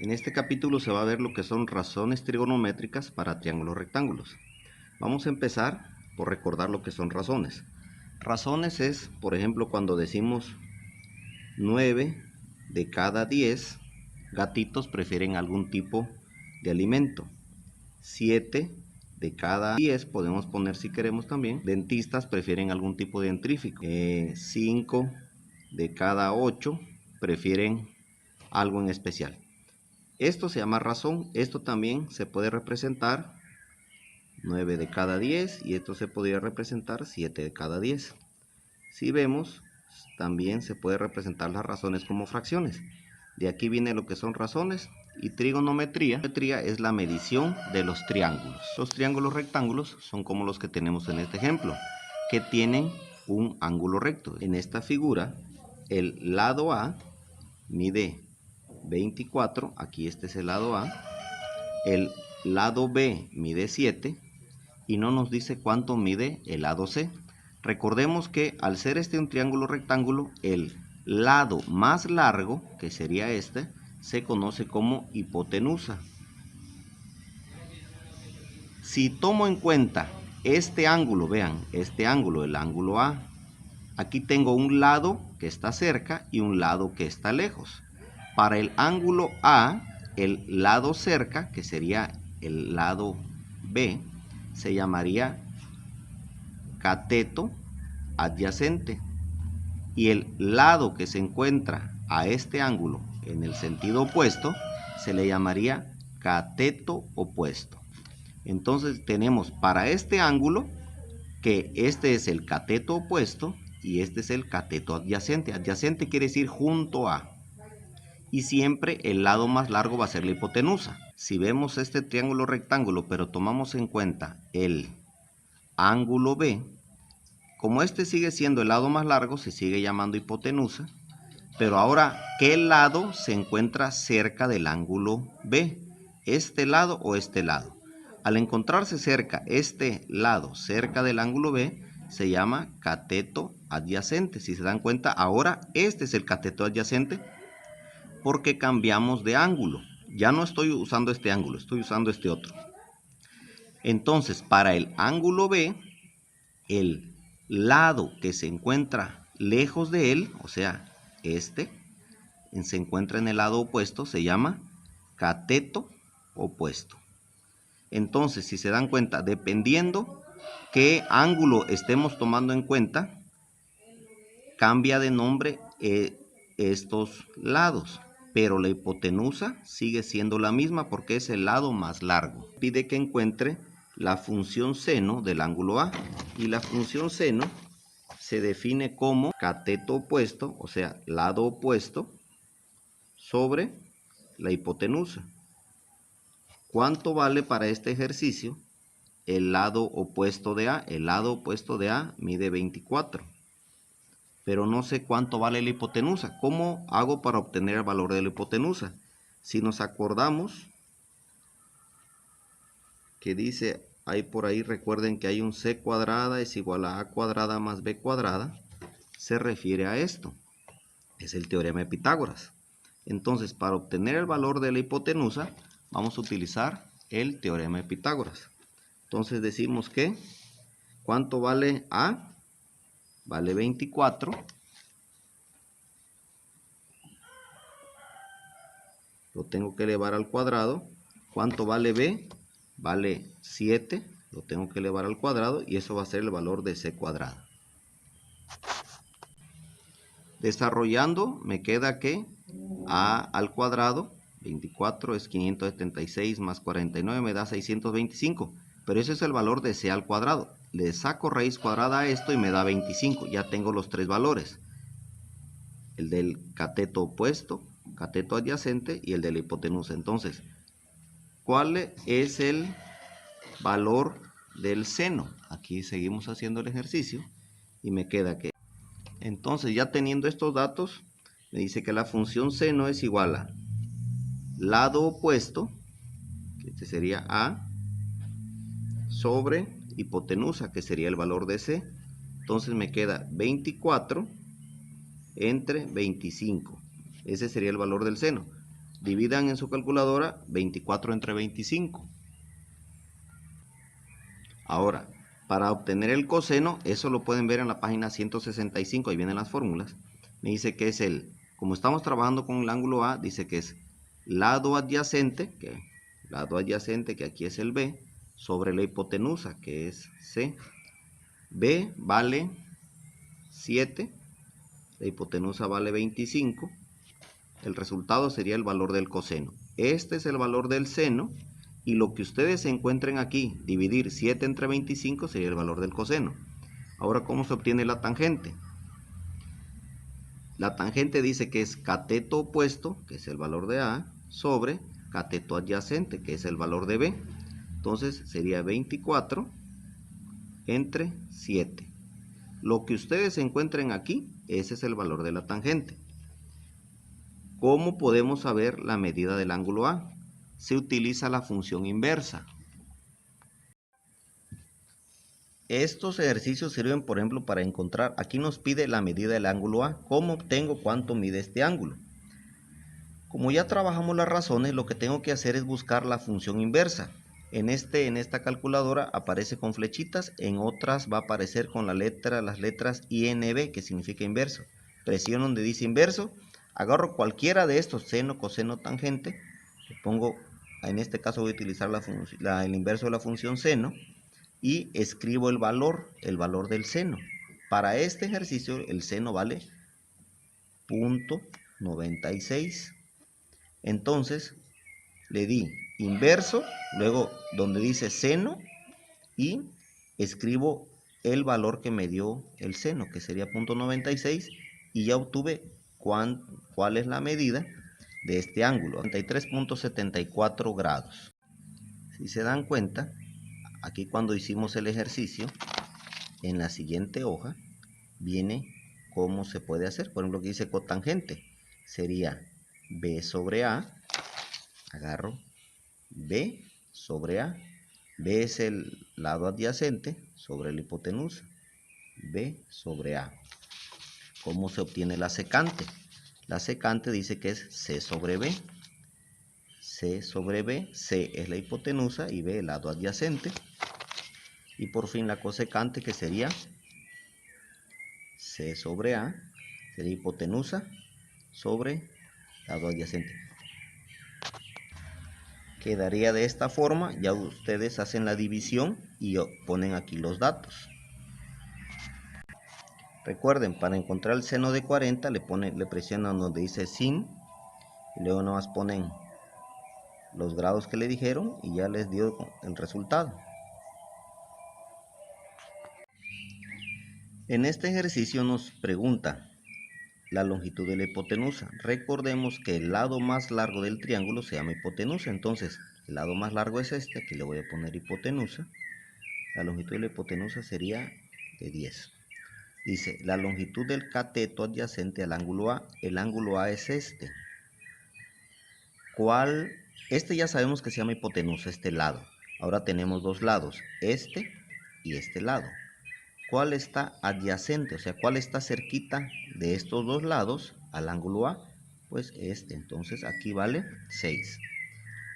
En este capítulo se va a ver lo que son razones trigonométricas para triángulos rectángulos. Vamos a empezar por recordar lo que son razones. Razones es, por ejemplo, cuando decimos 9 de cada 10 gatitos prefieren algún tipo de alimento. 7 de cada 10, podemos poner si queremos también, dentistas prefieren algún tipo de dentífrico. 5 de cada 8 prefieren algo en especial. Esto se llama razón. Esto también se puede representar 9 de cada 10 y esto se podría representar 7 de cada 10. Si vemos, también se puede representar las razones como fracciones. De aquí viene lo que son razones y trigonometría. Trigonometría es la medición de los triángulos. Los triángulos rectángulos son como los que tenemos en este ejemplo, que tienen un ángulo recto. En esta figura, el lado A mide 24, aquí este es el lado A, el lado B mide 7 y no nos dice cuánto mide el lado C. Recordemos que al ser este un triángulo rectángulo, el lado más largo, que sería este, se conoce como hipotenusa. Si tomo en cuenta este ángulo, vean, este ángulo, el ángulo A, aquí tengo un lado que está cerca y un lado que está lejos. Para el ángulo A, el lado cerca, que sería el lado B, se llamaría cateto adyacente. Y el lado que se encuentra a este ángulo en el sentido opuesto, se le llamaría cateto opuesto. Entonces tenemos para este ángulo que este es el cateto opuesto y este es el cateto adyacente. Adyacente quiere decir junto a. Y siempre el lado más largo va a ser la hipotenusa. Si vemos este triángulo rectángulo, pero tomamos en cuenta el ángulo B, como este sigue siendo el lado más largo, se sigue llamando hipotenusa. Pero ahora, ¿qué lado se encuentra cerca del ángulo B? ¿Este lado o este lado? Al encontrarse cerca, este lado cerca del ángulo B, se llama cateto adyacente. Si se dan cuenta, ahora este es el cateto adyacente porque cambiamos de ángulo. Ya no estoy usando este ángulo, estoy usando este otro. Entonces, para el ángulo B, el lado que se encuentra lejos de él, o sea, este, se encuentra en el lado opuesto, se llama cateto opuesto. Entonces, si se dan cuenta, dependiendo qué ángulo estemos tomando en cuenta, cambia de nombre estos lados. Pero la hipotenusa sigue siendo la misma porque es el lado más largo. Pide que encuentre la función seno del ángulo A. Y la función seno se define como cateto opuesto, o sea, lado opuesto, sobre la hipotenusa. ¿Cuánto vale para este ejercicio el lado opuesto de A? El lado opuesto de A mide 24. Pero no sé cuánto vale la hipotenusa. ¿Cómo hago para obtener el valor de la hipotenusa? Si nos acordamos que dice, ahí por ahí recuerden que hay un c cuadrada es igual a cuadrada más b cuadrada, se refiere a esto. Es el teorema de Pitágoras. Entonces, para obtener el valor de la hipotenusa, vamos a utilizar el teorema de Pitágoras. Entonces decimos que, ¿cuánto vale A? Vale 24. Lo tengo que elevar al cuadrado. ¿Cuánto vale B? Vale 7. Lo tengo que elevar al cuadrado y eso va a ser el valor de c cuadrada. Desarrollando, me queda que A al cuadrado, 24 es 576 más 49 me da 625. Pero ese es el valor de c al cuadrado. Le saco raíz cuadrada a esto y me da 25. Ya tengo los tres valores. El del cateto opuesto, cateto adyacente y el de la hipotenusa. Entonces, ¿cuál es el valor del seno? Aquí seguimos haciendo el ejercicio y me queda que... Entonces, ya teniendo estos datos, me dice que la función seno es igual a lado opuesto, que este sería A, sobre hipotenusa, que sería el valor de C. Entonces me queda 24 entre 25. Ese sería el valor del seno. dividan en su calculadora 24 entre 25. Ahora, para obtener el coseno, eso lo pueden ver en la página 165, ahí vienen las fórmulas. Me dice que es como estamos trabajando con el ángulo A, dice que es lado adyacente, que aquí es el B, sobre la hipotenusa, que es C. B vale 7, la hipotenusa vale 25. El resultado sería el valor del coseno. Este es el valor del seno. Y lo que ustedes encuentren aquí, dividir 7 entre 25 sería el valor del coseno. Ahora, ¿cómo se obtiene la tangente? La tangente dice que es cateto opuesto, que es el valor de A, sobre cateto adyacente, que es el valor de B. Entonces sería 24 entre 7. Lo que ustedes encuentren aquí, ese es el valor de la tangente. ¿Cómo podemos saber la medida del ángulo A? Se utiliza la función inversa. Estos ejercicios sirven, por ejemplo, para encontrar, aquí nos pide la medida del ángulo A. ¿Cómo obtengo cuánto mide este ángulo? Como ya trabajamos las razones, lo que tengo que hacer es buscar la función inversa. En esta calculadora aparece con flechitas, en otras va a aparecer con las letras INB, que significa inverso. Presiono donde dice inverso, agarro cualquiera de estos, seno, coseno, tangente, le pongo, en este caso voy a utilizar el inverso de la función seno, y escribo el valor del seno. Para este ejercicio el seno vale 0.96. Entonces le di inverso, luego donde dice seno, y escribo el valor que me dio el seno, que sería 0.96, y ya obtuve cuál es la medida de este ángulo, 93.74 grados. Si se dan cuenta, aquí cuando hicimos el ejercicio, en la siguiente hoja viene cómo se puede hacer. Por ejemplo, que dice cotangente, sería B sobre A, agarro B sobre A, B es el lado adyacente sobre la hipotenusa, B sobre A. ¿Cómo se obtiene la secante? La secante dice que es C sobre B. C sobre B, C es la hipotenusa y B el lado adyacente. Y por fin la cosecante, que sería C sobre A, sería hipotenusa sobre lado adyacente. Quedaría de esta forma, ya ustedes hacen la división y ponen aquí los datos. Recuerden, para encontrar el seno de 40 le presionan donde dice sin, y luego nomás ponen los grados que le dijeron y ya les dio el resultado. En este ejercicio nos pregunta la longitud de la hipotenusa. Recordemos que el lado más largo del triángulo se llama hipotenusa, entonces el lado más largo es este, aquí le voy a poner hipotenusa. La longitud de la hipotenusa sería de 10. Dice, la longitud del cateto adyacente al ángulo A, el ángulo A es este. Este ya sabemos que se llama hipotenusa, este lado. Ahora tenemos dos lados, este y este lado. ¿Cuál está adyacente? O sea, ¿cuál está cerquita de estos dos lados al ángulo A? Pues este, entonces aquí vale 6.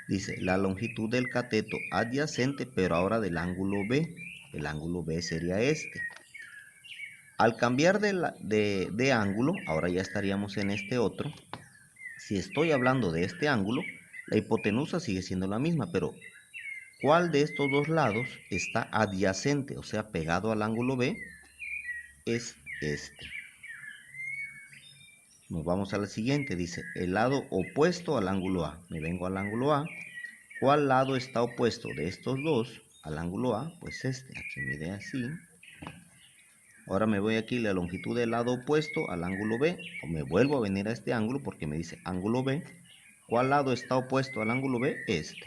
Dice, la longitud del cateto adyacente, pero ahora del ángulo B. El ángulo B sería este. Al cambiar de ángulo, ahora ya estaríamos en este otro. Si estoy hablando de este ángulo, la hipotenusa sigue siendo la misma, pero ¿cuál de estos dos lados está adyacente, o sea, pegado al ángulo B? Es este. Nos vamos al siguiente, dice, el lado opuesto al ángulo A. Me vengo al ángulo A. ¿Cuál lado está opuesto de estos dos al ángulo A? Pues este, aquí mide así. Ahora me voy aquí la longitud del lado opuesto al ángulo B. O me vuelvo a venir a este ángulo porque me dice ángulo B. ¿Cuál lado está opuesto al ángulo B? Este.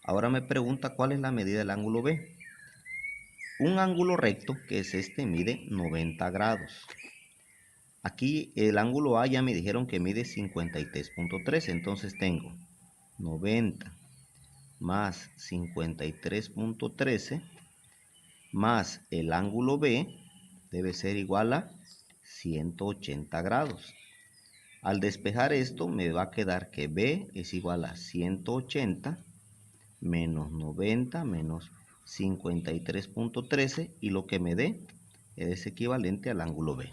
Ahora me pregunta cuál es la medida del ángulo B. Un ángulo recto, que es este, mide 90 grados. Aquí el ángulo A ya me dijeron que mide 53.13. Entonces tengo 90 más 53.13 más el ángulo B debe ser igual a 180 grados. Al despejar esto me va a quedar que B es igual a 180 menos 90 menos 53.13 y lo que me dé es equivalente al ángulo B.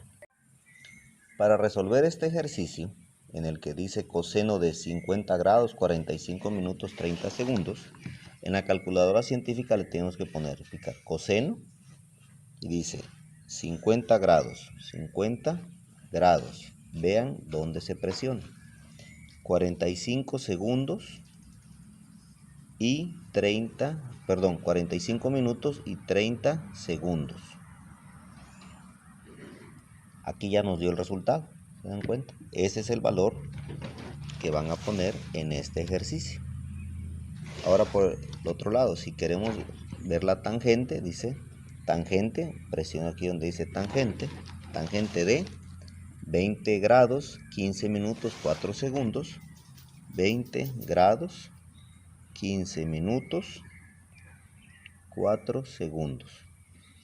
Para resolver este ejercicio, en el que dice coseno de 50 grados, 45 minutos, 30 segundos, en la calculadora científica le tenemos que poner coseno y dice 50 grados, vean dónde se presiona, 45 segundos y 45 minutos y 30 segundos. Aquí ya nos dio el resultado, ¿se dan cuenta? Ese es el valor que van a poner en este ejercicio. Ahora por el otro lado, si queremos ver la tangente, dice tangente, presiona aquí donde dice tangente de 20 grados, 15 minutos, 4 segundos, 20 grados, 15 minutos, 4 segundos.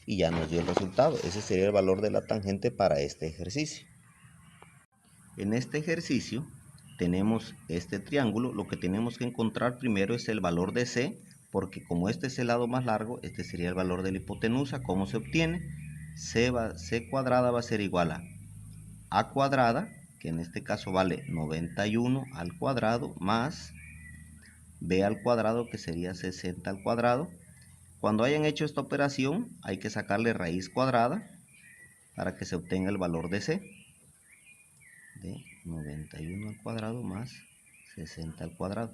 Y ya nos dio el resultado. Ese sería el valor de la tangente para este ejercicio. En este ejercicio tenemos este triángulo. Lo que tenemos que encontrar primero es el valor de C, porque como este es el lado más largo, este sería el valor de la hipotenusa. ¿Cómo se obtiene? C cuadrada va a ser igual a cuadrada, que en este caso vale 91 al cuadrado, más B al cuadrado, que sería 60 al cuadrado. Cuando hayan hecho esta operación, hay que sacarle raíz cuadrada para que se obtenga el valor de C. De 91 al cuadrado más 60 al cuadrado.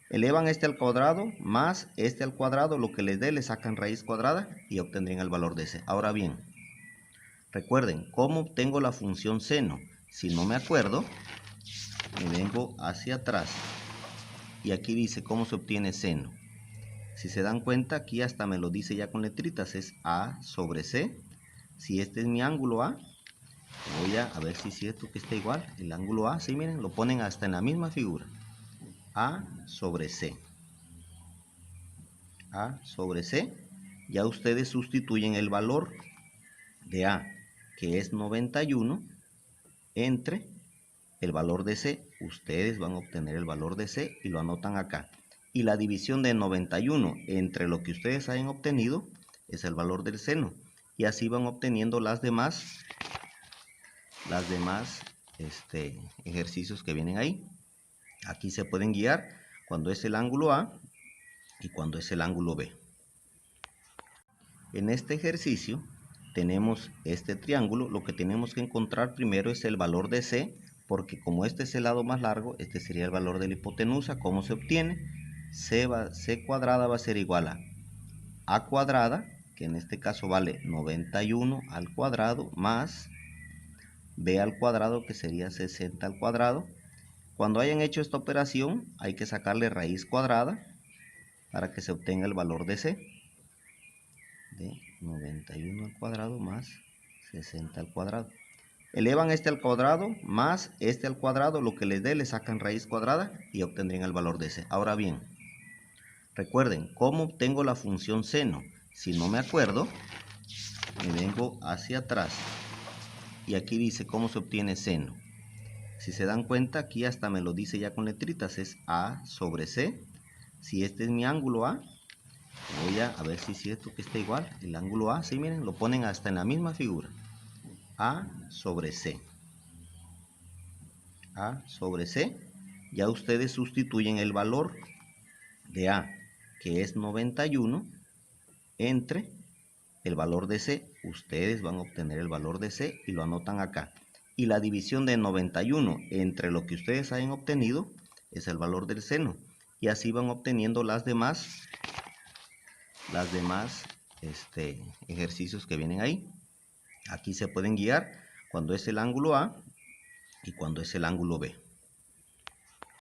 Elevan este al cuadrado más este al cuadrado, lo que les dé le sacan raíz cuadrada y obtendrían el valor de C. Ahora bien, recuerden, ¿cómo obtengo la función seno? Si no me acuerdo, me vengo hacia atrás y aquí dice cómo se obtiene seno. Si se dan cuenta, aquí hasta me lo dice ya con letritas, es A sobre C. Si este es mi ángulo A, voy a ver si es cierto que está igual. El ángulo A, sí, miren, lo ponen hasta en la misma figura. A sobre C. A sobre C. Ya ustedes sustituyen el valor de A, que es 91, entre el valor de C. Ustedes van a obtener el valor de C y lo anotan acá. Y la división de 91 entre lo que ustedes hayan obtenido es el valor del seno. Y así van obteniendo las demás ejercicios que vienen ahí. Aquí se pueden guiar cuando es el ángulo A y cuando es el ángulo B. En este ejercicio tenemos este triángulo. Lo que tenemos que encontrar primero es el valor de C, porque como este es el lado más largo, este sería el valor de la hipotenusa. ¿Cómo se obtiene? C cuadrada va a ser igual a cuadrada, que en este caso vale 91 al cuadrado, más B al cuadrado, que sería 60 al cuadrado. Cuando hayan hecho esta operación, hay que sacarle raíz cuadrada para que se obtenga el valor de C. De 91 al cuadrado más 60 al cuadrado. Elevan este al cuadrado más este al cuadrado, lo que les dé le sacan raíz cuadrada y obtendrían el valor de C. Ahora bien, recuerden, ¿cómo obtengo la función seno? Si no me acuerdo, me vengo hacia atrás y aquí dice cómo se obtiene seno. Si se dan cuenta, aquí hasta me lo dice ya con letritas, es A sobre C. Si este es mi ángulo A, voy a ver si es cierto que está igual. El ángulo A, sí, miren, lo ponen hasta en la misma figura. A sobre C. A sobre C. Ya ustedes sustituyen el valor de A, que es 91, entre el valor de C. Ustedes van a obtener el valor de C y lo anotan acá. Y la división de 91 entre lo que ustedes hayan obtenido es el valor del seno. Y así van obteniendo las demás ejercicios que vienen ahí. Aquí se pueden guiar cuando es el ángulo A y cuando es el ángulo B.